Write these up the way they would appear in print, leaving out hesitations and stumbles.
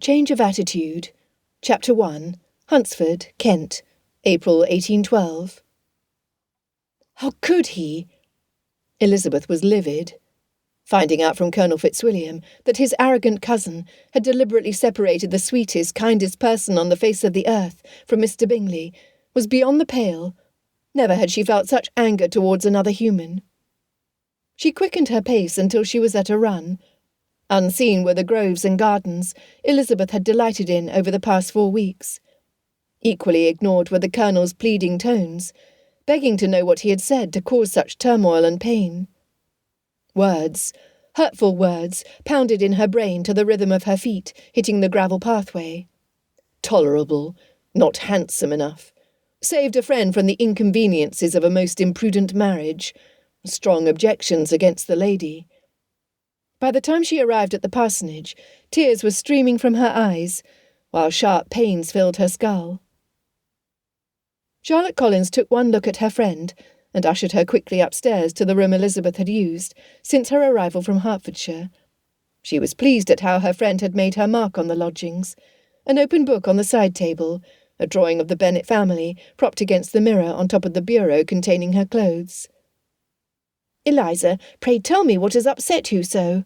Change of Attitude. Chapter 1. Hunsford, Kent, April 1812. How could he? Elizabeth was livid. Finding out from Colonel Fitzwilliam that his arrogant cousin had deliberately separated the sweetest, kindest person on the face of the earth from Mr. Bingley was beyond the pale. Never had she felt such anger towards another human. She quickened her pace until she was at a run. Unseen were the groves and gardens Elizabeth had delighted in over the past 4 weeks. Equally ignored were the Colonel's pleading tones, begging to know what he had said to cause such turmoil and pain. Words, hurtful words, pounded in her brain to the rhythm of her feet hitting the gravel pathway. Tolerable, not handsome enough. Saved a friend from the inconveniences of a most imprudent marriage. Strong objections against the lady. By the time she arrived at the parsonage, tears were streaming from her eyes, while sharp pains filled her skull. Charlotte Collins took one look at her friend, and ushered her quickly upstairs to the room Elizabeth had used since her arrival from Hertfordshire. She was pleased at how her friend had made her mark on the lodgings. An open book on the side table, a drawing of the Bennet family propped against the mirror on top of the bureau containing her clothes. "Eliza, pray tell me what has upset you so?"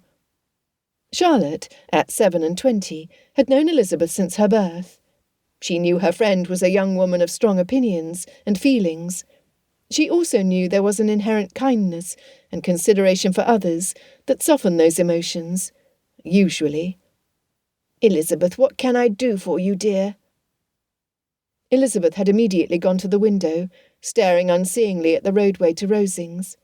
Charlotte, at 27, had known Elizabeth since her birth. She knew her friend was a young woman of strong opinions and feelings. She also knew there was an inherent kindness and consideration for others that softened those emotions, usually. "Elizabeth, what can I do for you, dear?" Elizabeth had immediately gone to the window, staring unseeingly at the roadway to Rosings.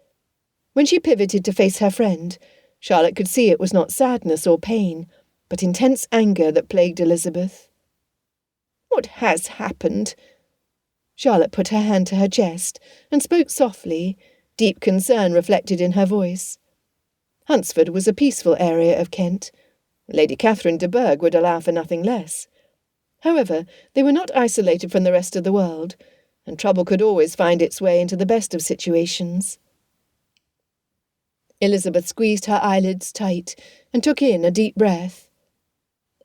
When she pivoted to face her friend, Charlotte could see it was not sadness or pain, but intense anger that plagued Elizabeth. "What has happened?" Charlotte put her hand to her chest and spoke softly, deep concern reflected in her voice. Hunsford was a peaceful area of Kent. Lady Catherine de Bourgh would allow for nothing less. However, they were not isolated from the rest of the world, and trouble could always find its way into the best of situations. Elizabeth squeezed her eyelids tight and took in a deep breath.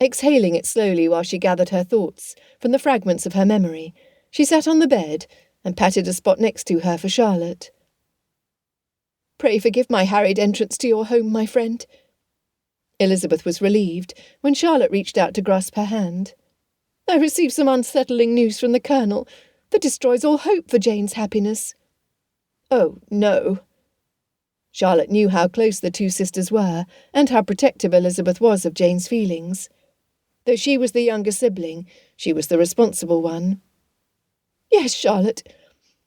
Exhaling it slowly while she gathered her thoughts from the fragments of her memory, she sat on the bed and patted a spot next to her for Charlotte. "Pray forgive my hurried entrance to your home, my friend." Elizabeth was relieved when Charlotte reached out to grasp her hand. "I received some unsettling news from the Colonel that destroys all hope for Jane's happiness." "Oh, no." Charlotte knew how close the two sisters were and how protective Elizabeth was of Jane's feelings. Though she was the younger sibling, she was the responsible one. "Yes, Charlotte.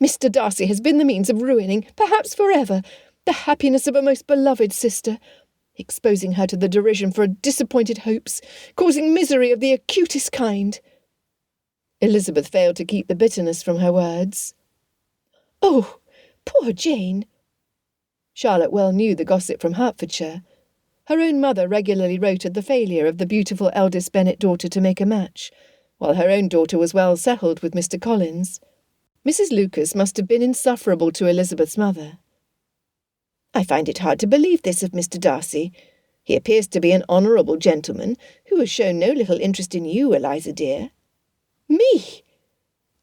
Mr. Darcy has been the means of ruining, perhaps forever, the happiness of a most beloved sister, exposing her to the derision for disappointed hopes, causing misery of the acutest kind." Elizabeth failed to keep the bitterness from her words. "Oh, poor Jane." Charlotte well knew the gossip from Hertfordshire. Her own mother regularly wrote of the failure of the beautiful eldest Bennet daughter to make a match, while her own daughter was well settled with Mr. Collins. Mrs. Lucas must have been insufferable to Elizabeth's mother. "I find it hard to believe this of Mr. Darcy. He appears to be an honourable gentleman who has shown no little interest in you, Eliza dear." "Me?"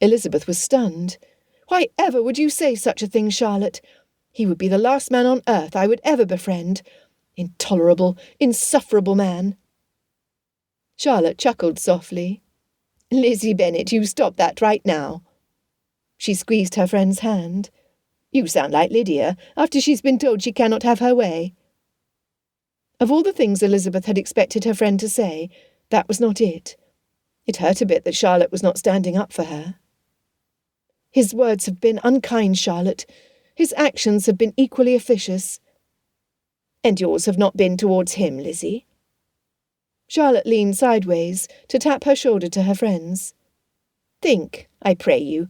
Elizabeth was stunned. "Why ever would you say such a thing, Charlotte? He would be the last man on earth I would ever befriend. Intolerable, insufferable man." Charlotte chuckled softly. "Lizzie Bennet, you stop that right now." She squeezed her friend's hand. "You sound like Lydia, after she's been told she cannot have her way." Of all the things Elizabeth had expected her friend to say, that was not it. It hurt a bit that Charlotte was not standing up for her. "His words have been unkind, Charlotte. His actions have been equally officious." "And yours have not been towards him, Lizzie?" Charlotte leaned sideways to tap her shoulder to her friend's. "Think, I pray you,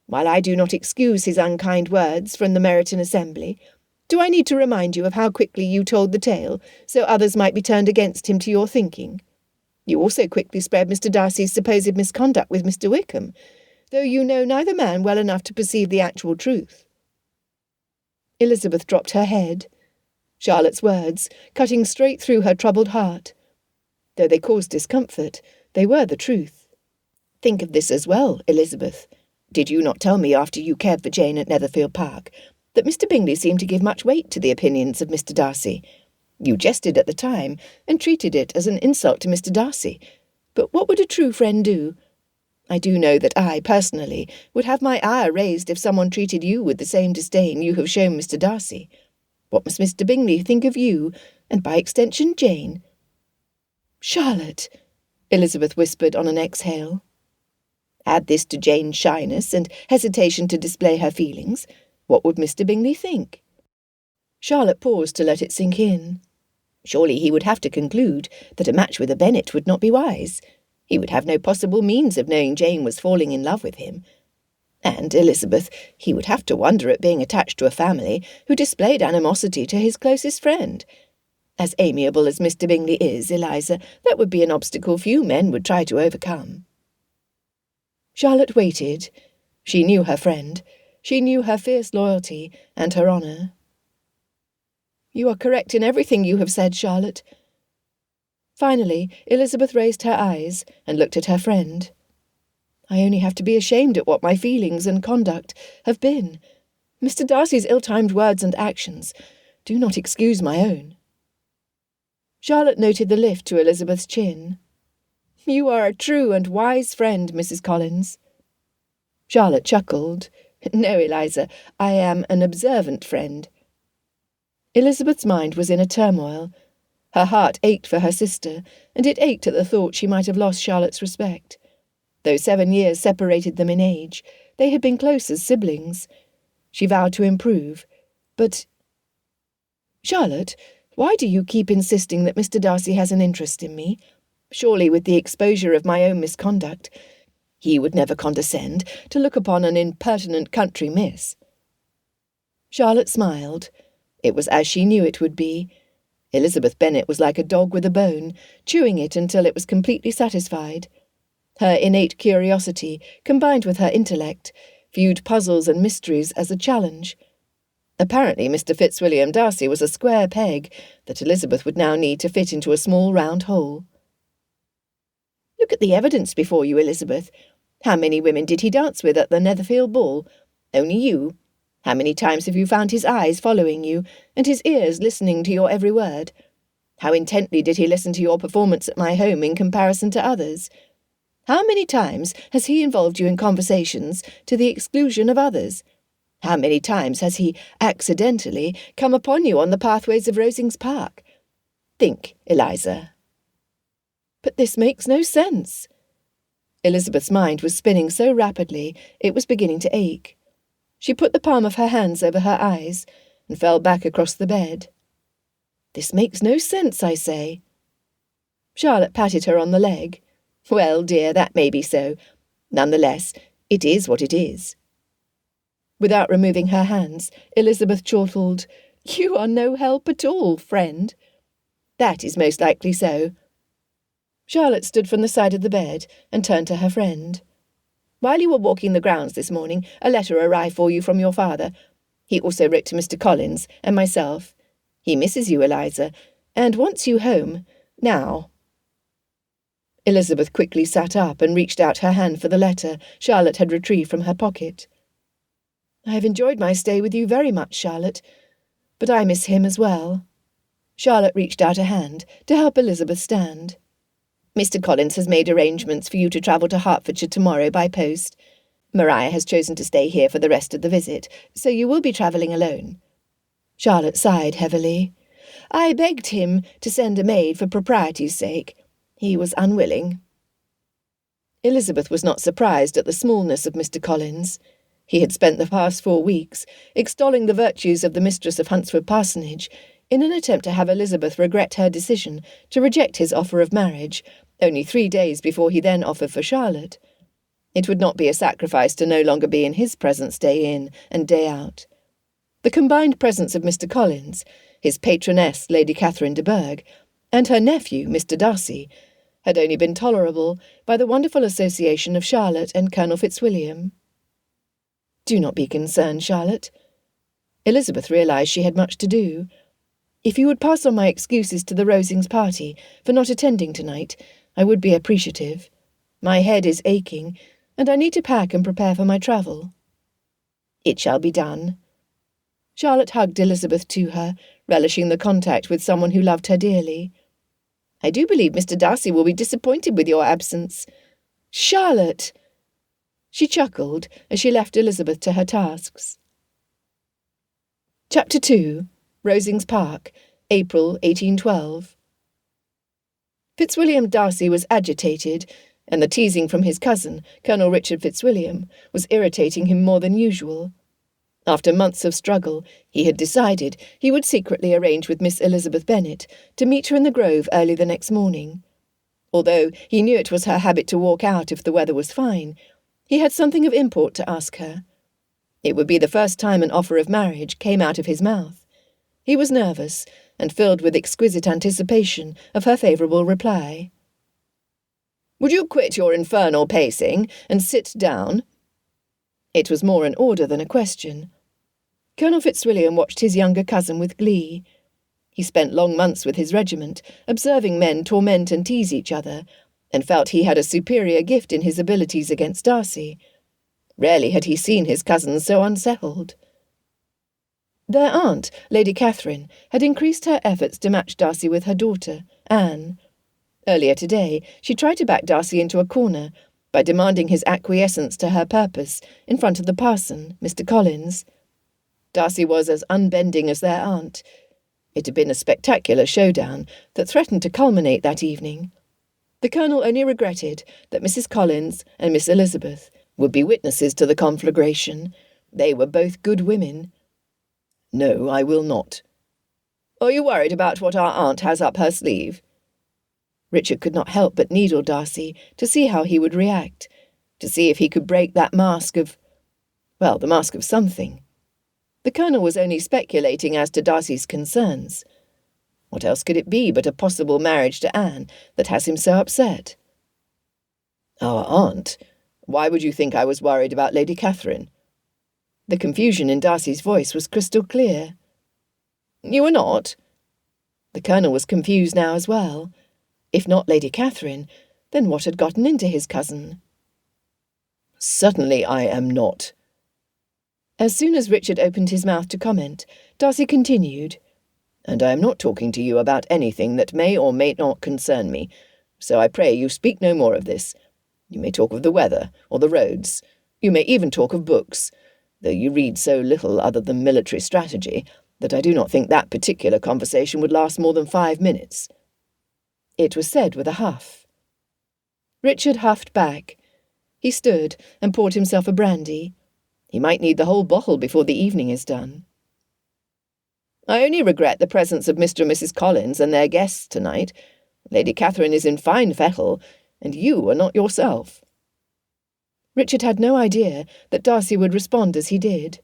while I do not excuse his unkind words from the Meryton Assembly, do I need to remind you of how quickly you told the tale, so others might be turned against him to your thinking? You also quickly spread Mr. Darcy's supposed misconduct with Mr. Wickham, though you know neither man well enough to perceive the actual truth." Elizabeth dropped her head. Charlotte's words, cutting straight through her troubled heart. Though they caused discomfort, they were the truth. Think of this as well, Elizabeth. Did you not tell me after you cared for Jane at Netherfield Park that Mr. Bingley seemed to give much weight to the opinions of Mr. Darcy? You jested at the time, and treated it as an insult to Mr. Darcy. But what would a true friend do? I do know that I, personally, would have my ire raised if someone treated you with the same disdain you have shown Mr. Darcy. What must Mr. Bingley think of you, and by extension Jane? Charlotte, Elizabeth whispered on an exhale. Add this to Jane's shyness and hesitation to display her feelings. What would Mr. Bingley think? Charlotte paused to let it sink in. Surely he would have to conclude that a match with a Bennet would not be wise. He would have no possible means of knowing Jane was falling in love with him. And, Elizabeth, he would have to wonder at being attached to a family who displayed animosity to his closest friend. As amiable as Mr. Bingley is, Eliza, that would be an obstacle few men would try to overcome. Charlotte waited. She knew her friend. She knew her fierce loyalty and her honour. You are correct in everything you have said, Charlotte. Finally, Elizabeth raised her eyes and looked at her friend. I only have to be ashamed at what my feelings and conduct have been. Mr. Darcy's ill-timed words and actions do not excuse my own. Charlotte noted the lift to Elizabeth's chin. You are a true and wise friend, Mrs. Collins. Charlotte chuckled. No, Eliza, I am an observant friend. Elizabeth's mind was in a turmoil. Her heart ached for her sister, and it ached at the thought she might have lost Charlotte's respect. Though 7 years separated them in age, they had been close as siblings. She vowed to improve, but... Charlotte, why do you keep insisting that Mr. Darcy has an interest in me? Surely with the exposure of my own misconduct, he would never condescend to look upon an impertinent country miss. Charlotte smiled. It was as she knew it would be. Elizabeth Bennet was like a dog with a bone, chewing it until it was completely satisfied. Her innate curiosity, combined with her intellect, viewed puzzles and mysteries as a challenge. Apparently Mr. Fitzwilliam Darcy was a square peg that Elizabeth would now need to fit into a small round hole. Look at the evidence before you, Elizabeth. How many women did he dance with at the Netherfield ball? Only you. How many times have you found his eyes following you, and his ears listening to your every word? How intently did he listen to your performance at my home in comparison to others? How many times has he involved you in conversations to the exclusion of others? How many times has he accidentally come upon you on the pathways of Rosings Park? Think, Eliza. But this makes no sense. Elizabeth's mind was spinning so rapidly it was beginning to ache. She put the palm of her hands over her eyes and fell back across the bed. This makes no sense, I say. Charlotte patted her on the leg. Well, dear, that may be so. Nonetheless, it is what it is. Without removing her hands, Elizabeth chortled, You are no help at all, friend. That is most likely so. Charlotte stood from the side of the bed and turned to her friend. While you were walking the grounds this morning, a letter arrived for you from your father. He also wrote to Mr. Collins and myself. He misses you, Eliza, and wants you home, now. Elizabeth quickly sat up and reached out her hand for the letter Charlotte had retrieved from her pocket. I have enjoyed my stay with you very much, Charlotte, but I miss him as well. Charlotte reached out a hand to help Elizabeth stand. Mr. Collins has made arrangements for you to travel to Hertfordshire tomorrow by post. Maria has chosen to stay here for the rest of the visit, so you will be travelling alone. Charlotte sighed heavily. I begged him to send a maid for propriety's sake. He was unwilling. Elizabeth was not surprised at the smallness of Mr. Collins. He had spent the past 4 weeks extolling the virtues of the mistress of Hunsford Parsonage in an attempt to have Elizabeth regret her decision to reject his offer of marriage, only 3 days before he then offered for Charlotte. It would not be a sacrifice to no longer be in his presence day in and day out. The combined presence of Mr. Collins, his patroness Lady Catherine de Bourgh, and her nephew, Mr. Darcy, had only been tolerable by the wonderful association of Charlotte and Colonel Fitzwilliam. Do not be concerned, Charlotte. Elizabeth realised she had much to do. If you would pass on my excuses to the Rosings party for not attending tonight, I would be appreciative. My head is aching, and I need to pack and prepare for my travel." "It shall be done." Charlotte hugged Elizabeth to her, relishing the contact with someone who loved her dearly. "I do believe Mr. Darcy will be disappointed with your absence." "Charlotte!" She chuckled as she left Elizabeth to her tasks. Chapter 2. Rosings Park, April 1812. Fitzwilliam Darcy was agitated, and the teasing from his cousin, Colonel Richard Fitzwilliam, was irritating him more than usual. After months of struggle, he had decided he would secretly arrange with Miss Elizabeth Bennet to meet her in the Grove early the next morning. Although he knew it was her habit to walk out if the weather was fine, he had something of import to ask her. It would be the first time an offer of marriage came out of his mouth. He was nervous and filled with exquisite anticipation of her favourable reply. "Would you quit your infernal pacing and sit down?" It was more an order than a question. Colonel Fitzwilliam watched his younger cousin with glee. He spent long months with his regiment, observing men torment and tease each other, and felt he had a superior gift in his abilities against Darcy. Rarely had he seen his cousin so unsettled. Their aunt, Lady Catherine, had increased her efforts to match Darcy with her daughter, Anne. Earlier today, she tried to back Darcy into a corner by demanding his acquiescence to her purpose in front of the parson, Mr. Collins. Darcy was as unbending as their aunt. It had been a spectacular showdown that threatened to culminate that evening. The Colonel only regretted that Mrs. Collins and Miss Elizabeth would be witnesses to the conflagration. They were both good women. "No, I will not." "Are you worried about what our aunt has up her sleeve?" Richard could not help but needle Darcy to see how he would react, to see if he could break that mask of, well, the mask of something. The Colonel was only speculating as to Darcy's concerns. What else could it be but a possible marriage to Anne that has him so upset? "Our aunt? Why would you think I was worried about Lady Catherine?" The confusion in Darcy's voice was crystal clear. "You were not?" The Colonel was confused now as well. If not Lady Catherine, then what had gotten into his cousin? "Certainly I am not." As soon as Richard opened his mouth to comment, Darcy continued, "And I am not talking to you about anything that may or may not concern me, so I pray you speak no more of this. You may talk of the weather or the roads. You may even talk of books, though you read so little other than military strategy that I do not think that particular conversation would last more than 5 minutes." It was said with a huff. Richard huffed back. He stood and poured himself a brandy. He might need the whole bottle before the evening is done. "I only regret the presence of Mr. and Mrs. Collins and their guests tonight. Lady Catherine is in fine fettle, and you are not yourself." Richard had no idea that Darcy would respond as he did.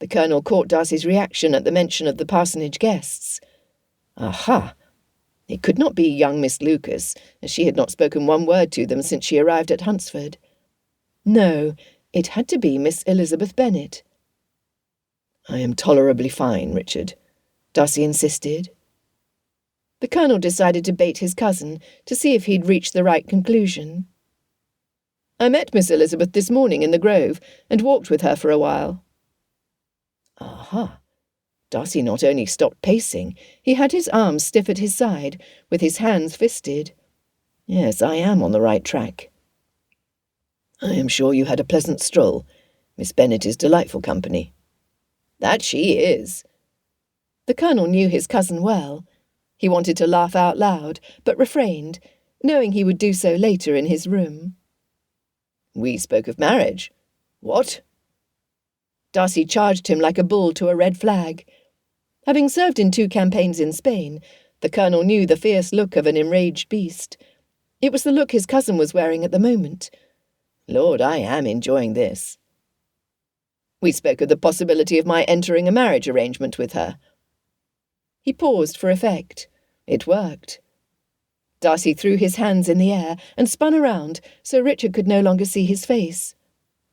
The Colonel caught Darcy's reaction at the mention of the parsonage guests. Aha! It could not be young Miss Lucas, as she had not spoken one word to them since she arrived at Hunsford. No, it had to be Miss Elizabeth Bennet. "I am tolerably fine, Richard," Darcy insisted. The Colonel decided to bait his cousin to see if he'd reached the right conclusion. "I met Miss Elizabeth this morning in the Grove and walked with her for a while." Aha! Darcy not only stopped pacing, he had his arms stiff at his side, with his hands fisted. "Yes, I am on the right track." "I am sure you had a pleasant stroll. Miss Bennet is delightful company." "That she is." The Colonel knew his cousin well. He wanted to laugh out loud, but refrained, knowing he would do so later in his room. "We spoke of marriage. What?" Darcy charged him like a bull to a red flag. Having served in 2 campaigns in Spain, the Colonel knew the fierce look of an enraged beast. It was the look his cousin was wearing at the moment. "Lord, I am enjoying this." "We spoke of the possibility of my entering a marriage arrangement with her." He paused for effect. It worked. Darcy threw his hands in the air and spun around so Richard could no longer see his face.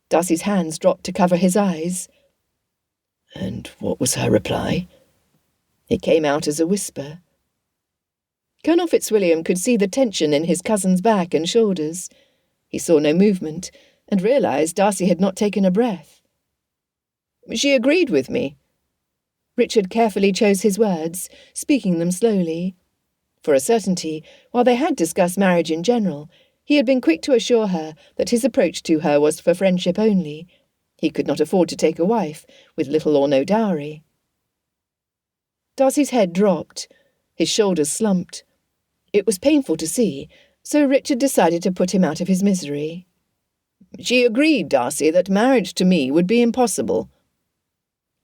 Darcy's hands dropped to cover his eyes. "And what was her reply?" It came out as a whisper. Colonel Fitzwilliam could see the tension in his cousin's back and shoulders. He saw no movement, and realised Darcy had not taken a breath. "She agreed with me." Richard carefully chose his words, speaking them slowly. For a certainty, while they had discussed marriage in general, he had been quick to assure her that his approach to her was for friendship only. He could not afford to take a wife with little or no dowry. Darcy's head dropped. His shoulders slumped. It was painful to see, so Richard decided to put him out of his misery. "She agreed, Darcy, that marriage to me would be impossible."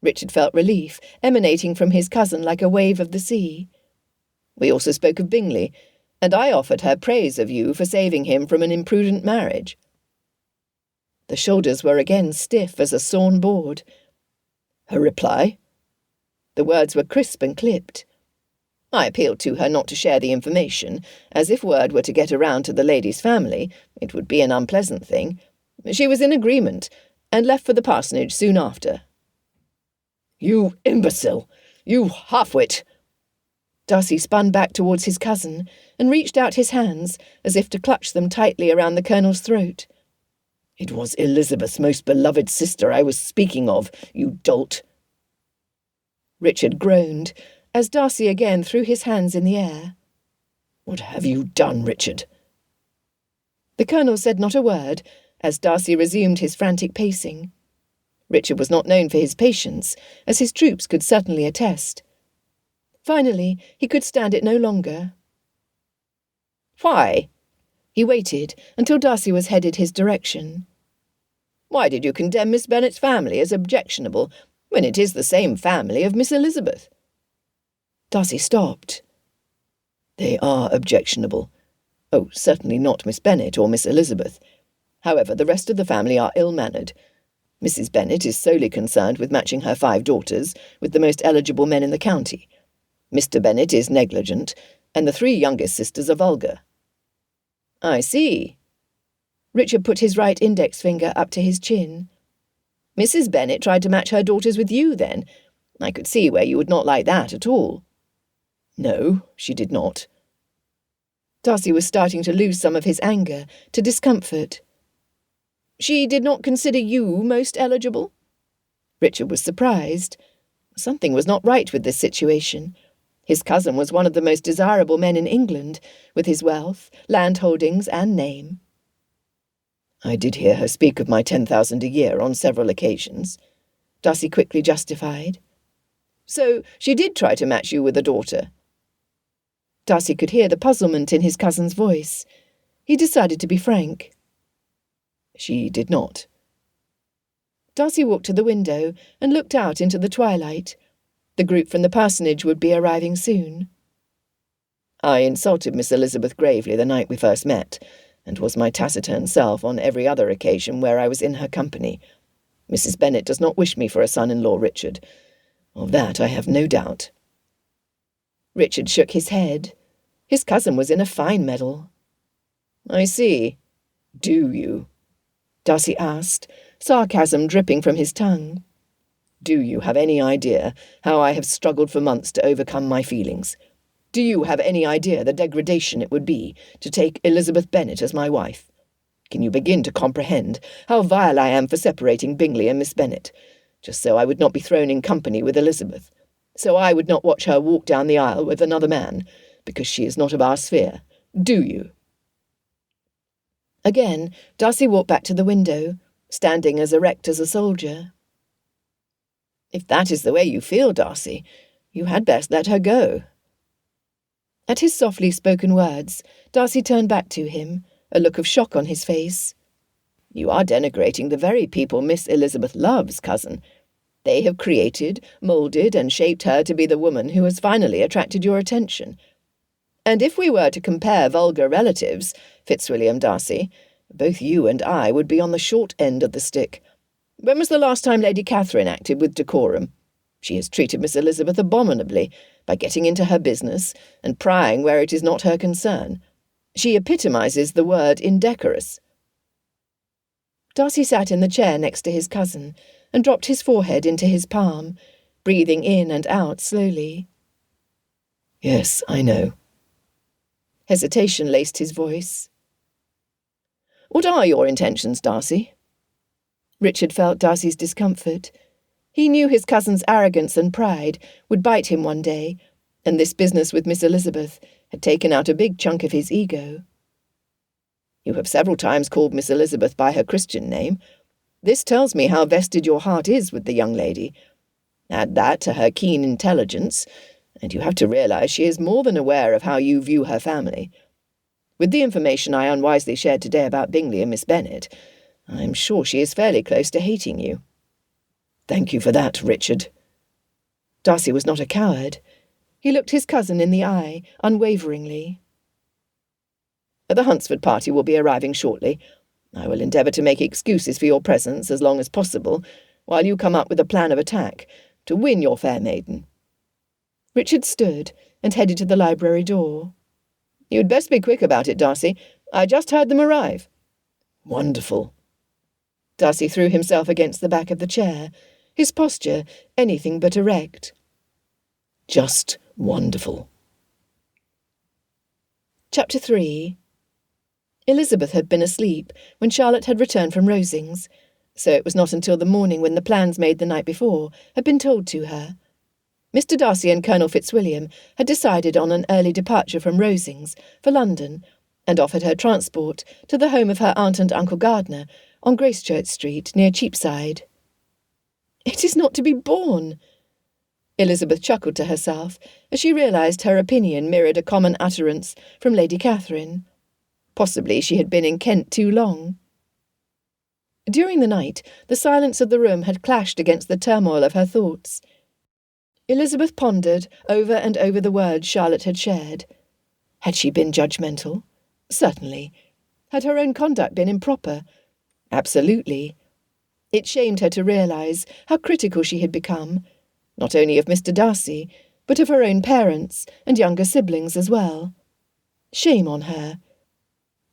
Richard felt relief emanating from his cousin like a wave of the sea. "We also spoke of Bingley, and I offered her praise of you for saving him from an imprudent marriage." The shoulders were again stiff as a sawn board. "Her reply?" The words were crisp and clipped. "I appealed to her not to share the information, as if word were to get around to the lady's family, it would be an unpleasant thing. She was in agreement, and left for the parsonage soon after." "You imbecile! You half-wit!" Darcy spun back towards his cousin and reached out his hands as if to clutch them tightly around the colonel's throat. "It was Elizabeth's most beloved sister I was speaking of, you dolt." Richard groaned as Darcy again threw his hands in the air. "What have you done, Richard?" The colonel said not a word as Darcy resumed his frantic pacing. Richard was not known for his patience, as his troops could certainly attest. Finally, he could stand it no longer. "Why?" He waited until Darcy was headed his direction. "Why did you condemn Miss Bennet's family as objectionable, when it is the same family of Miss Elizabeth?" Darcy stopped. "They are objectionable. Oh, certainly not Miss Bennet or Miss Elizabeth. However, the rest of the family are ill-mannered. Mrs. Bennet is solely concerned with matching her 5 daughters with the most eligible men in the county. Mr. Bennet is negligent, and the 3 youngest sisters are vulgar." "I see." Richard put his right index finger up to his chin. "Mrs. Bennet tried to match her daughters with you, then? I could see where you would not like that at all." "No, she did not." Darcy was starting to lose some of his anger to discomfort. "She did not consider you most eligible?" Richard was surprised. Something was not right with this situation. His cousin was one of the most desirable men in England, with his wealth, land holdings, and name. "I did hear her speak of my 10,000 a year on several occasions," Darcy quickly justified. "So she did try to match you with a daughter?" Darcy could hear the puzzlement in his cousin's voice. He decided to be frank. "She did not." Darcy walked to the window and looked out into the twilight. The group from the parsonage would be arriving soon. "I insulted Miss Elizabeth gravely the night we first met, and was my taciturn self on every other occasion where I was in her company. Mrs. Bennet does not wish me for a son-in-law, Richard. Of that I have no doubt." Richard shook his head. His cousin was in a fine mettle. "I see. Do you?" Darcy asked, sarcasm dripping from his tongue. "Do you have any idea how I have struggled for months to overcome my feelings? Do you have any idea the degradation it would be to take Elizabeth Bennet as my wife? Can you begin to comprehend how vile I am for separating Bingley and Miss Bennet, just so I would not be thrown in company with Elizabeth, so I would not watch her walk down the aisle with another man, because she is not of our sphere? Do you?" Again, Darcy walked back to the window, standing as erect as a soldier. "If that is the way you feel, Darcy, you had best let her go." At his softly spoken words, Darcy turned back to him, a look of shock on his face. "You are denigrating the very people Miss Elizabeth loves, cousin. They have created, moulded, and shaped her to be the woman who has finally attracted your attention. And if we were to compare vulgar relatives, Fitzwilliam Darcy, both you and I would be on the short end of the stick. When was the last time Lady Catherine acted with decorum? She has treated Miss Elizabeth abominably by getting into her business and prying where it is not her concern. She epitomises the word indecorous." Darcy sat in the chair next to his cousin and dropped his forehead into his palm, breathing in and out slowly. Yes, I know. Hesitation laced his voice. What are your intentions, Darcy? Richard felt Darcy's discomfort. He knew his cousin's arrogance and pride would bite him one day, and this business with Miss Elizabeth had taken out a big chunk of his ego. You have several times called Miss Elizabeth by her Christian name. This tells me how vested your heart is with the young lady. Add that to her keen intelligence, and you have to realize she is more than aware of how you view her family. With the information I unwisely shared today about Bingley and Miss Bennet, I am sure she is fairly close to hating you. Thank you for that, Richard. Darcy was not a coward. He looked his cousin in the eye, unwaveringly. The Hunsford party will be arriving shortly. I will endeavour to make excuses for your presence as long as possible, while you come up with a plan of attack to win your fair maiden. Richard stood and headed to the library door. You'd best be quick about it, Darcy. I just heard them arrive. Wonderful. Darcy threw himself against the back of the chair, his posture anything but erect. Just wonderful. Chapter 3. Elizabeth had been asleep when Charlotte had returned from Rosings, so it was not until the morning when the plans made the night before had been told to her. Mr. Darcy and Colonel Fitzwilliam had decided on an early departure from Rosings for London, and offered her transport to the home of her aunt and uncle Gardner on Gracechurch Street near Cheapside. It is not to be borne! Elizabeth chuckled to herself as she realised her opinion mirrored a common utterance from Lady Catherine. Possibly she had been in Kent too long. During the night, the silence of the room had clashed against the turmoil of her thoughts. Elizabeth pondered over and over the words Charlotte had shared. Had she been judgmental? Certainly. Had her own conduct been improper? Absolutely. It shamed her to realise how critical she had become, not only of Mr. Darcy, but of her own parents and younger siblings as well. Shame on her.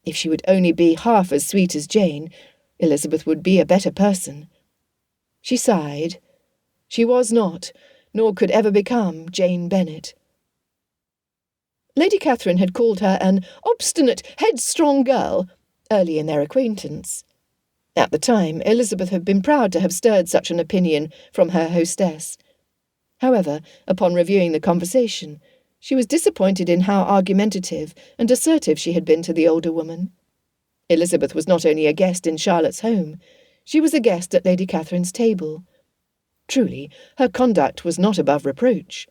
If she would only be half as sweet as Jane, Elizabeth would be a better person. She sighed. She was not, nor could ever become, Jane Bennet. Lady Catherine had called her an obstinate, headstrong girl early in their acquaintance. At the time, Elizabeth had been proud to have stirred such an opinion from her hostess. However, upon reviewing the conversation, she was disappointed in how argumentative and assertive she had been to the older woman. Elizabeth was not only a guest in Charlotte's home, she was a guest at Lady Catherine's table. Truly, her conduct was not above reproach.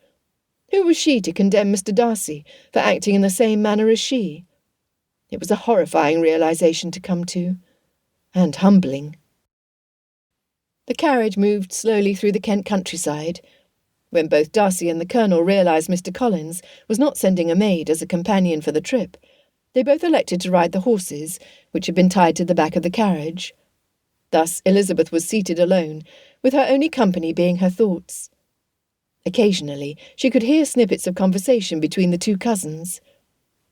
Who was she to condemn Mr. Darcy for acting in the same manner as she? It was a horrifying realisation to come to, and humbling. The carriage moved slowly through the Kent countryside. When both Darcy and the Colonel realised Mr. Collins was not sending a maid as a companion for the trip, they both elected to ride the horses, which had been tied to the back of the carriage. Thus Elizabeth was seated alone, with her only company being her thoughts. Occasionally she could hear snippets of conversation between the two cousins.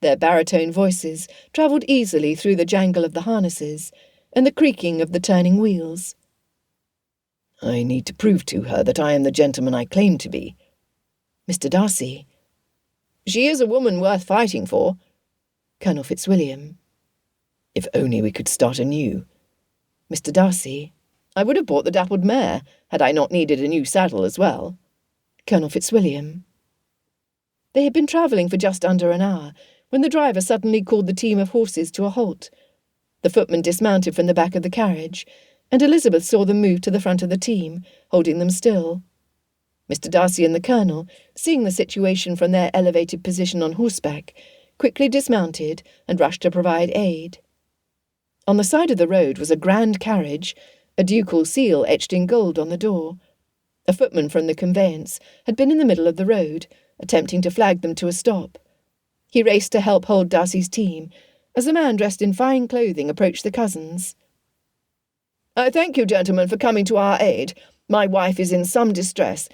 Their baritone voices travelled easily through the jangle of the harnesses and the creaking of the turning wheels. I need to prove to her that I am the gentleman I claim to be. Mr. Darcy. She is a woman worth fighting for. Colonel Fitzwilliam. If only we could start anew. Mr. Darcy. I would have bought the dappled mare, had I not needed a new saddle as well. Colonel Fitzwilliam. They had been travelling for just under an hour, when the driver suddenly called the team of horses to a halt. The footman dismounted from the back of the carriage, and Elizabeth saw them move to the front of the team, holding them still. Mr. Darcy and the Colonel, seeing the situation from their elevated position on horseback, quickly dismounted and rushed to provide aid. On the side of the road was a grand carriage, a ducal seal etched in gold on the door. A footman from the conveyance had been in the middle of the road, attempting to flag them to a stop. He raced to help hold Darcy's team, as a man dressed in fine clothing approached the cousins. I thank you, gentlemen, for coming to our aid. My wife is in some distress.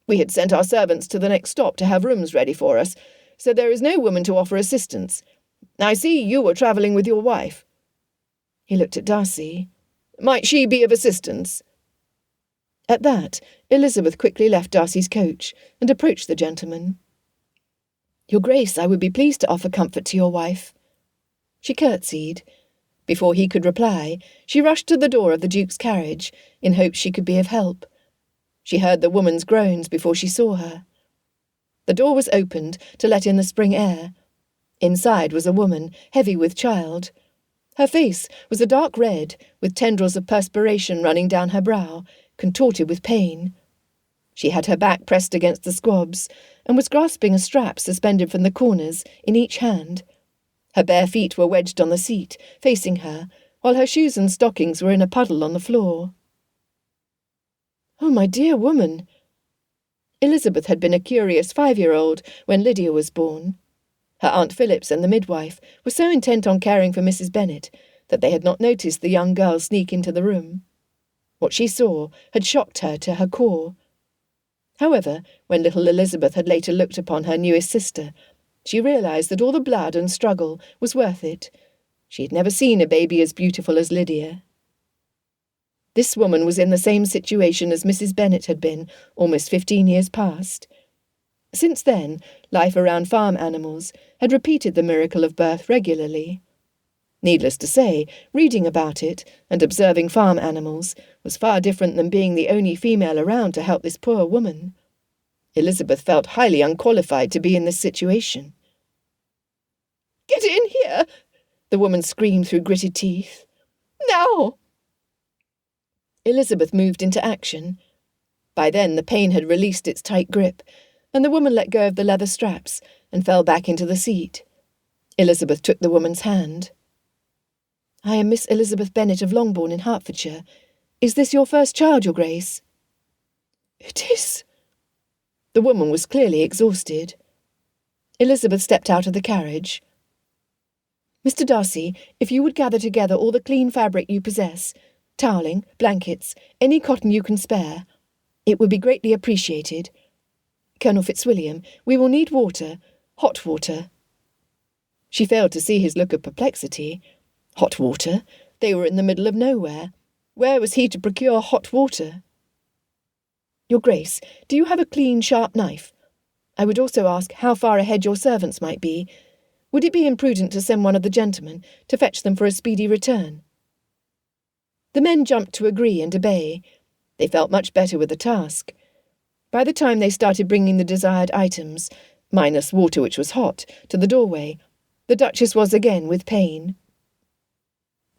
We had sent our servants to the next stop to have rooms ready for us, so there is no woman to offer assistance. I see you were travelling with your wife. He looked at Darcy. Might she be of assistance? At that, Elizabeth quickly left Darcy's coach and approached the gentleman. Your Grace, I would be pleased to offer comfort to your wife. She curtsied. Before he could reply, she rushed to the door of the Duke's carriage, in hopes she could be of help. She heard the woman's groans before she saw her. The door was opened to let in the spring air. Inside was a woman, heavy with child. Her face was a dark red, with tendrils of perspiration running down her brow, contorted with pain. She had her back pressed against the squabs, and was grasping a strap suspended from the corners in each hand. Her bare feet were wedged on the seat, facing her, while her shoes and stockings were in a puddle on the floor. "Oh, my dear woman!" Elizabeth had been a curious 5-year-old when Lydia was born. Her Aunt Phillips and the midwife were so intent on caring for Mrs. Bennet that they had not noticed the young girl sneak into the room. What she saw had shocked her to her core. However, when little Elizabeth had later looked upon her newest sister, she realised that all the blood and struggle was worth it. She had never seen a baby as beautiful as Lydia. This woman was in the same situation as Mrs. Bennet had been almost 15 years past. Since then, life around farm animals had repeated the miracle of birth regularly. Needless to say, reading about it and observing farm animals was far different than being the only female around to help this poor woman. Elizabeth felt highly unqualified to be in this situation. "Get in here!" the woman screamed through gritted teeth. "Now!" Elizabeth moved into action. By then the pain had released its tight grip, and the woman let go of the leather straps and fell back into the seat. Elizabeth took the woman's hand. "I am Miss Elizabeth Bennet of Longbourn in Hertfordshire. Is this your first child, Your Grace?" "It is." The woman was clearly exhausted. Elizabeth stepped out of the carriage. "Mr. Darcy, if you would gather together all the clean fabric you possess, toweling, blankets, any cotton you can spare, it would be greatly appreciated. Colonel Fitzwilliam, we will need water, hot water." She failed to see his look of perplexity. Hot water? They were in the middle of nowhere. Where was he to procure hot water? "Your Grace, do you have a clean, sharp knife? I would also ask how far ahead your servants might be. Would it be imprudent to send one of the gentlemen to fetch them for a speedy return?" The men jumped to agree and obey. They felt much better with the task. By the time they started bringing the desired items, minus water which was hot, to the doorway, the Duchess was again with pain.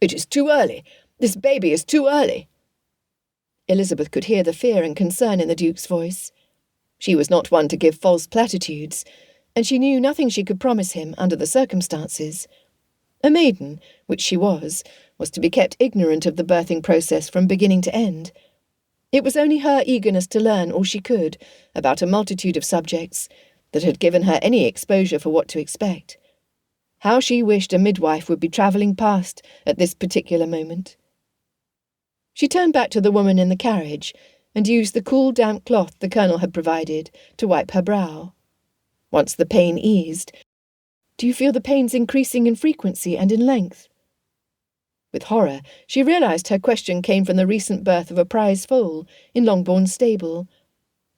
"It is too early. This baby is too early." Elizabeth could hear the fear and concern in the Duke's voice. She was not one to give false platitudes, and she knew nothing she could promise him under the circumstances. A maiden, which she was to be kept ignorant of the birthing process from beginning to end. It was only her eagerness to learn all she could about a multitude of subjects that had given her any exposure for what to expect. How she wished a midwife would be travelling past at this particular moment. She turned back to the woman in the carriage and used the cool, damp cloth the Colonel had provided to wipe her brow. Once the pain eased, "Do you feel the pains increasing in frequency and in length?" With horror, she realised her question came from the recent birth of a prize foal in Longbourn's stable.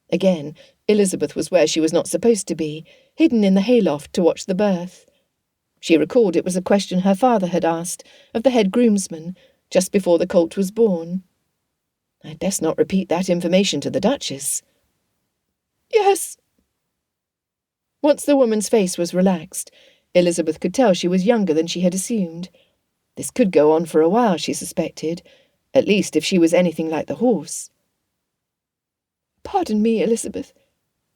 Again, Elizabeth was where she was not supposed to be, hidden in the hayloft to watch the birth. She recalled it was a question her father had asked of the head groomsman just before the colt was born. I'd best not repeat that information to the Duchess. "Yes." Once the woman's face was relaxed, Elizabeth could tell she was younger than she had assumed. This could go on for a while, she suspected, at least if she was anything like the horse. "Pardon me, Elizabeth."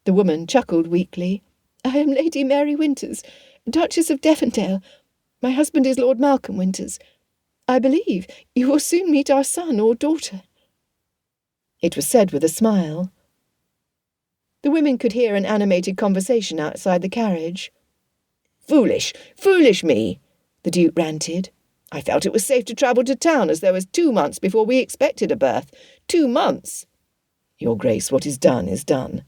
The woman chuckled weakly. "I am Lady Mary Winters, Duchess of Devondale. My husband is Lord Malcolm Winters. I believe you will soon meet our son or daughter." It was said with a smile. The women could hear an animated conversation outside the carriage. "Foolish, foolish me," the Duke ranted. "I felt it was safe to travel to town as there was 2 months before we expected a birth. 2 months." "Your Grace, what is done,"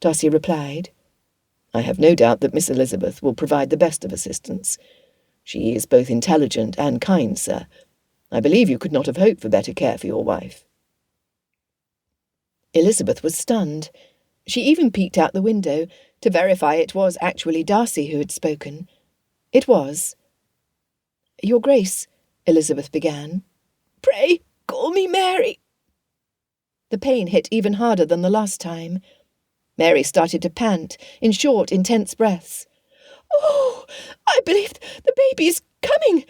Darcy replied. "I have no doubt that Miss Elizabeth will provide the best of assistance. She is both intelligent and kind, sir. I believe you could not have hoped for better care for your wife." Elizabeth was stunned. She even peeked out the window to verify it was actually Darcy who had spoken. It was. "Your Grace," Elizabeth began. "Pray call me Mary." The pain hit even harder than the last time. Mary started to pant in short, intense breaths. "Oh, I believe the baby is coming.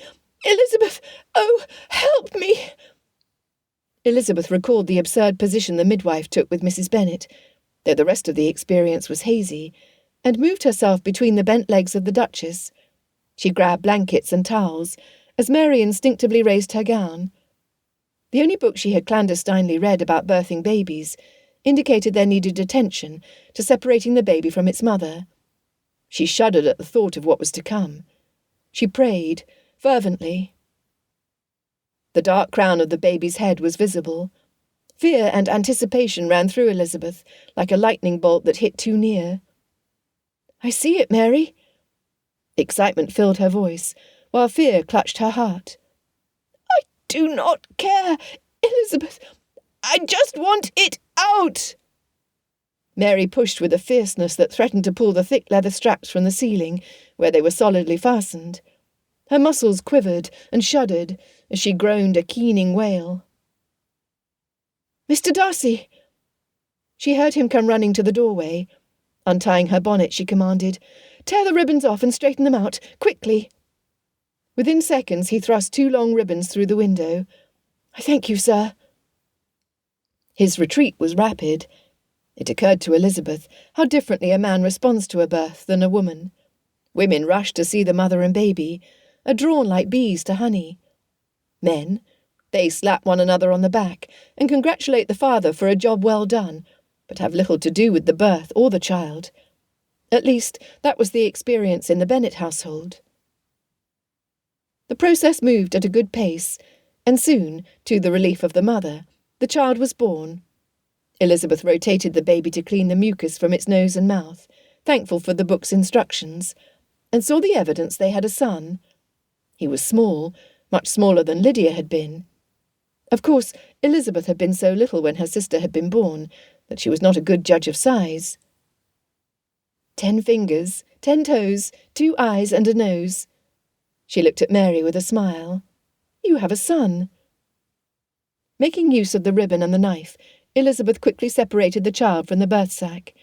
Elizabeth, oh, help me." Elizabeth recalled the absurd position the midwife took with Mrs. Bennet, though the rest of the experience was hazy, and moved herself between the bent legs of the Duchess. She grabbed blankets and towels, as Mary instinctively raised her gown. The only book she had clandestinely read about birthing babies indicated there needed attention to separating the baby from its mother. She shuddered at the thought of what was to come. She prayed, fervently. The dark crown of the baby's head was visible. Fear and anticipation ran through Elizabeth like a lightning bolt that hit too near. "I see it, Mary." Excitement filled her voice, while fear clutched her heart. "I do not care, Elizabeth. I just want it out." Mary pushed with a fierceness that threatened to pull the thick leather straps from the ceiling, where they were solidly fastened. Her muscles quivered and shuddered as she groaned a keening wail. "Mr. Darcy!" She heard him come running to the doorway. Untying her bonnet, she commanded, "Tear the ribbons off and straighten them out, quickly." Within seconds, he thrust 2 long ribbons through the window. "I thank you, sir." His retreat was rapid. It occurred to Elizabeth how differently a man responds to a birth than a woman. Women rush to see the mother and baby, are drawn like bees to honey. Men, they slap one another on the back and congratulate the father for a job well done, but have little to do with the birth or the child. At least, that was the experience in the Bennet household. The process moved at a good pace, and soon, to the relief of the mother, the child was born. Elizabeth rotated the baby to clean the mucus from its nose and mouth, thankful for the book's instructions, and saw the evidence they had a son. He was small, much smaller than Lydia had been. Of course, Elizabeth had been so little when her sister had been born that she was not a good judge of size. 10 fingers, 10 toes, 2 eyes and a nose. She looked at Mary with a smile. "You have a son." Making use of the ribbon and the knife, Elizabeth quickly separated the child from the birth sack.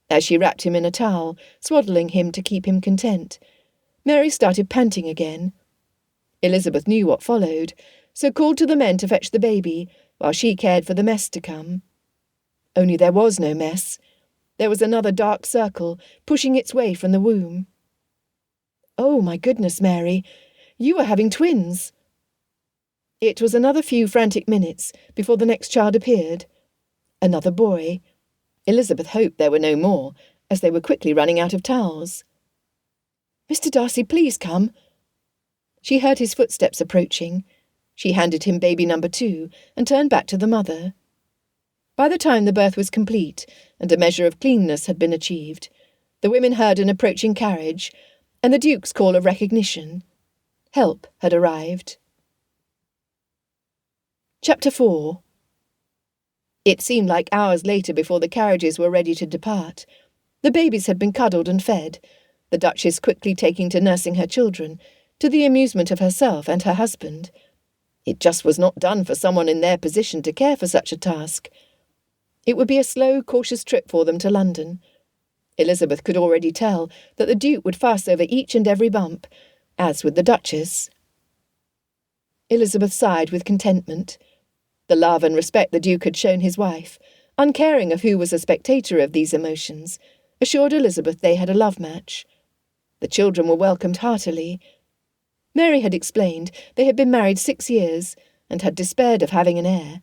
As she wrapped him in a towel, swaddling him to keep him content, Mary started panting again. Elizabeth knew what followed, so called to the men to fetch the baby, while she cared for the mess to come. Only there was no mess. There was another dark circle, pushing its way from the womb. "Oh, my goodness, Mary, you are having twins." It was another few frantic minutes before the next child appeared. Another boy. Elizabeth hoped there were no more, as they were quickly running out of towels. "Mr. Darcy, please come." She heard his footsteps approaching. She handed him baby number 2 and turned back to the mother. By the time the birth was complete and a measure of cleanness had been achieved, the women heard an approaching carriage and the Duke's call of recognition. Help had arrived. Chapter 4. It seemed like hours later before the carriages were ready to depart. The babies had been cuddled and fed, the Duchess quickly taking to nursing her children, to the amusement of herself and her husband. It just was not done for someone in their position to care for such a task. It would be a slow, cautious trip for them to London. Elizabeth could already tell that the Duke would fuss over each and every bump, as would the Duchess. Elizabeth sighed with contentment. The love and respect the Duke had shown his wife, uncaring of who was a spectator of these emotions, assured Elizabeth they had a love match. The children were welcomed heartily. Mary had explained they had been married 6 years and had despaired of having an heir.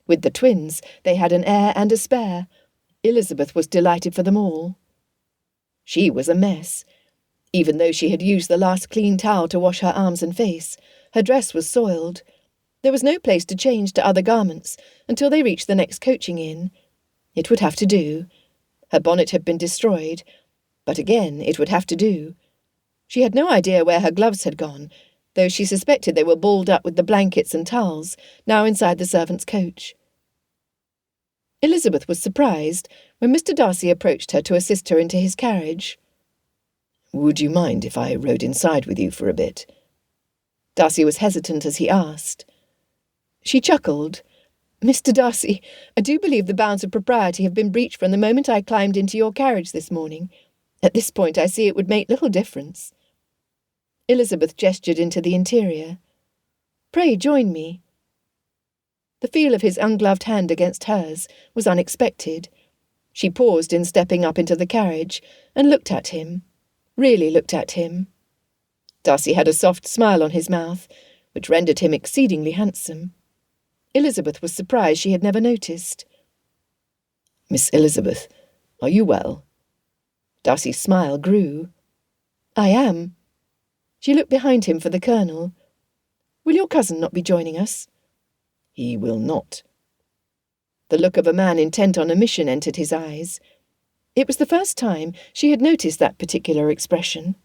With the twins, they had an heir and a spare. Elizabeth was delighted for them all. She was a mess. Even though she had used the last clean towel to wash her arms and face, her dress was soiled. There was no place to change to other garments until they reached the next coaching inn. It would have to do. Her bonnet had been destroyed, but again it would have to do. She had no idea where her gloves had gone, though she suspected they were balled up with the blankets and towels, now inside the servants' coach. Elizabeth was surprised when Mr. Darcy approached her to assist her into his carriage. "Would you mind if I rode inside with you for a bit?" Darcy was hesitant as he asked. She chuckled. "Mr. Darcy, I do believe the bounds of propriety have been breached from the moment I climbed into your carriage this morning. At this point I see it would make little difference." Elizabeth gestured into the interior. "Pray join me." The feel of his ungloved hand against hers was unexpected. She paused in stepping up into the carriage and looked at him, really looked at him. Darcy had a soft smile on his mouth, which rendered him exceedingly handsome. Elizabeth was surprised she had never noticed. "Miss Elizabeth, are you well?" Darcy's smile grew. "I am." She looked behind him for the Colonel. "Will your cousin not be joining us?" "He will not." The look of a man intent on a mission entered his eyes. It was the first time she had noticed that particular expression.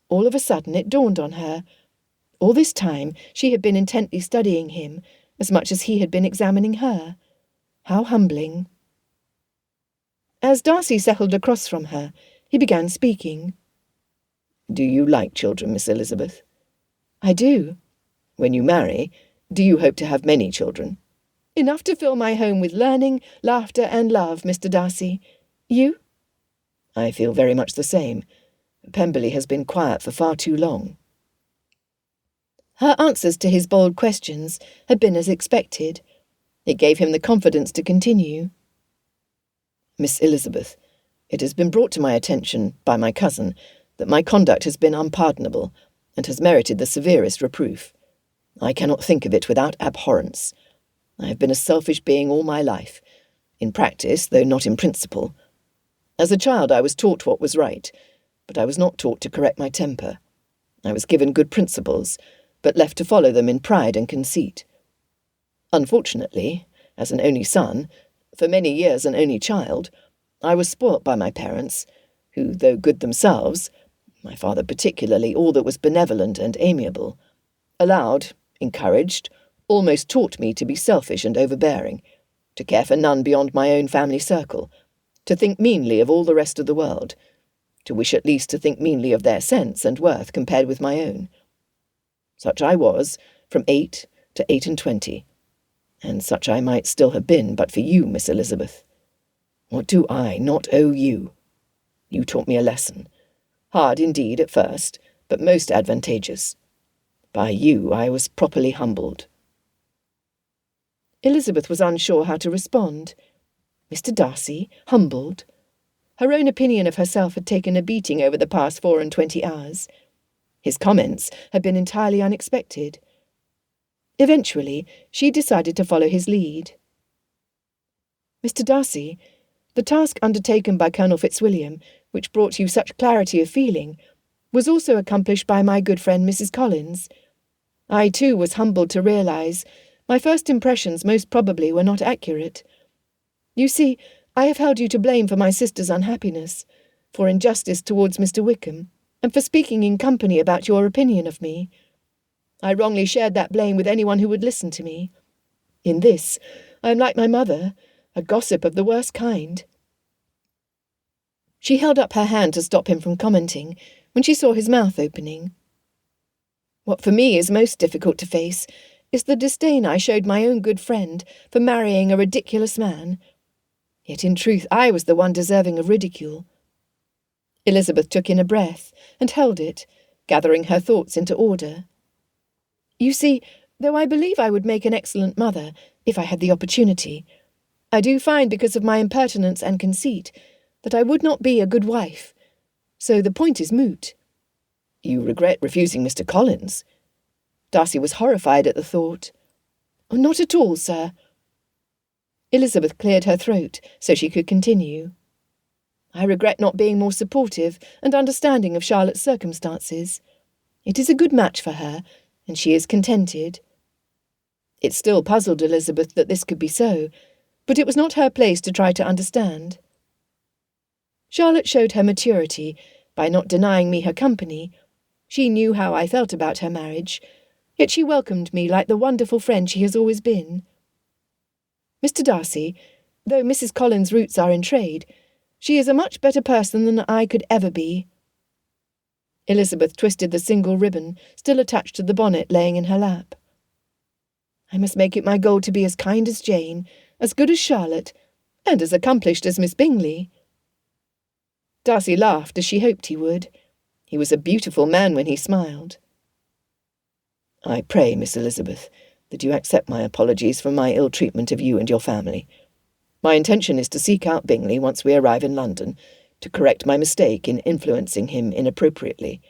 All of a sudden it dawned on her. All this time she had been intently studying him, as much as he had been examining her. How humbling. As Darcy settled across from her, he began speaking. "Do you like children, Miss Elizabeth?" "I do." "When you marry, do you hope to have many children?" "Enough to fill my home with learning, laughter, and love, Mr. Darcy. You?" "I feel very much the same. Pemberley has been quiet for far too long." Her answers to his bold questions had been as expected. It gave him the confidence to continue. "Miss Elizabeth, it has been brought to my attention by my cousin that my conduct has been unpardonable and has merited the severest reproof. I cannot think of it without abhorrence. I have been a selfish being all my life, in practice, though not in principle. As a child I was taught what was right, but I was not taught to correct my temper. I was given good principles, but left to follow them in pride and conceit. Unfortunately, as an only son, for many years an only child, I was spoilt by my parents, who, though good themselves, my father particularly all that was benevolent and amiable, allowed, encouraged, almost taught me to be selfish and overbearing, to care for none beyond my own family circle, to think meanly of all the rest of the world, to wish at least to think meanly of their sense and worth compared with my own. Such I was, from 8 to 28, and such I might still have been but for you, Miss Elizabeth. What do I not owe you? You taught me a lesson, hard indeed at first, but most advantageous. By you I was properly humbled." Elizabeth was unsure how to respond. Mr. Darcy, humbled? Her own opinion of herself had taken a beating over the past 24 hours. His comments had been entirely unexpected. Eventually, she decided to follow his lead. "Mr. Darcy, the task undertaken by Colonel Fitzwilliam, which brought you such clarity of feeling, was also accomplished by my good friend Mrs. Collins. I, too, was humbled to realise my first impressions most probably were not accurate. You see, I have held you to blame for my sister's unhappiness, for injustice towards Mr. Wickham, and for speaking in company about your opinion of me. I wrongly shared that blame with anyone who would listen to me. In this, I am like my mother, a gossip of the worst kind." She held up her hand to stop him from commenting when she saw his mouth opening. "What for me is most difficult to face is the disdain I showed my own good friend for marrying a ridiculous man. Yet in truth I was the one deserving of ridicule." Elizabeth took in a breath and held it, gathering her thoughts into order. "You see, though I believe I would make an excellent mother if I had the opportunity, I do find because of my impertinence and conceit that I would not be a good wife. So the point is moot." "You regret refusing Mr. Collins?" Darcy was horrified at the thought. "Oh, not at all, sir." Elizabeth cleared her throat so she could continue. "I regret not being more supportive and understanding of Charlotte's circumstances. It is a good match for her, and she is contented." It still puzzled Elizabeth that this could be so, but it was not her place to try to understand. "Charlotte showed her maturity by not denying me her company. She knew how I felt about her marriage, yet she welcomed me like the wonderful friend she has always been." Mr. Darcy, though Mrs. Collins's roots are in trade, she is a much better person than I could ever be." Elizabeth twisted the single ribbon still attached to the bonnet laying in her lap. "I must make it my goal to be as kind as Jane, as good as Charlotte, and as accomplished as Miss Bingley." Darcy laughed as she hoped he would. He was a beautiful man when he smiled. "I pray, Miss Elizabeth, that you accept my apologies for my ill treatment of you and your family. My intention is to seek out Bingley once we arrive in London, to correct my mistake in influencing him inappropriately.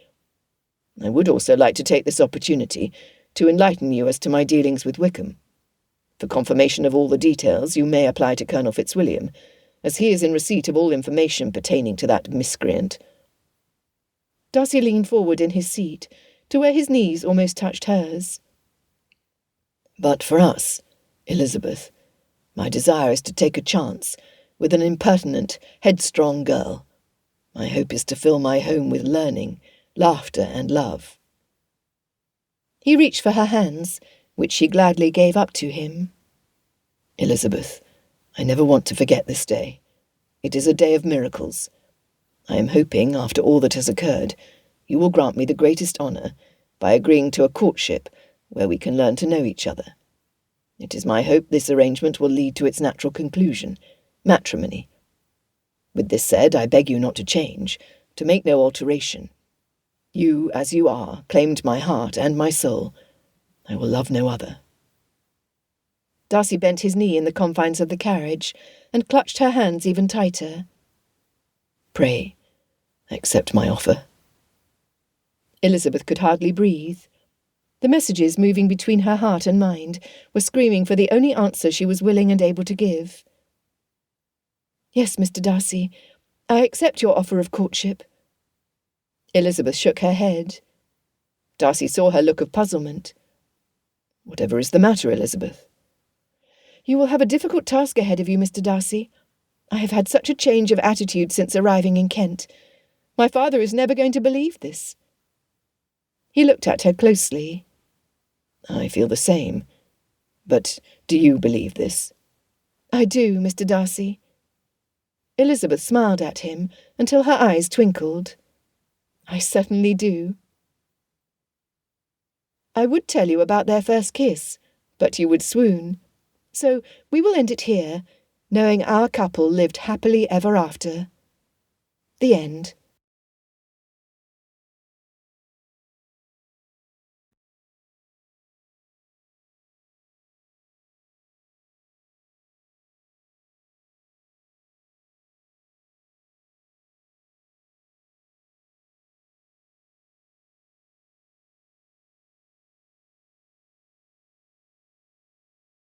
I would also like to take this opportunity to enlighten you as to my dealings with Wickham. For confirmation of all the details, you may apply to Colonel Fitzwilliam, as he is in receipt of all information pertaining to that miscreant." Darcy leaned forward in his seat, to where his knees almost touched hers. "But for us, Elizabeth, my desire is to take a chance with an impertinent, headstrong girl. My hope is to fill my home with learning, laughter, and love." He reached for her hands, which she gladly gave up to him. "Elizabeth, I never want to forget this day. It is a day of miracles. I am hoping, after all that has occurred, you will grant me the greatest honour by agreeing to a courtship where we can learn to know each other. It is my hope this arrangement will lead to its natural conclusion, matrimony. With this said, I beg you not to change, to make no alteration. You, as you are, claimed my heart and my soul. I will love no other." Darcy bent his knee in the confines of the carriage and clutched her hands even tighter. "Pray, accept my offer." Elizabeth could hardly breathe. The messages moving between her heart and mind were screaming for the only answer she was willing and able to give. "Yes, Mr. Darcy, I accept your offer of courtship." Elizabeth shook her head. Darcy saw her look of puzzlement. "Whatever is the matter, Elizabeth?" "You will have a difficult task ahead of you, Mr. Darcy. I have had such a change of attitude since arriving in Kent. My father is never going to believe this." He looked at her closely. "I feel the same. But do you believe this?" "I do, Mr. Darcy." Elizabeth smiled at him until her eyes twinkled. "I certainly do." "I would tell you about their first kiss, but you would swoon. So we will end it here, knowing our couple lived happily ever after. The end."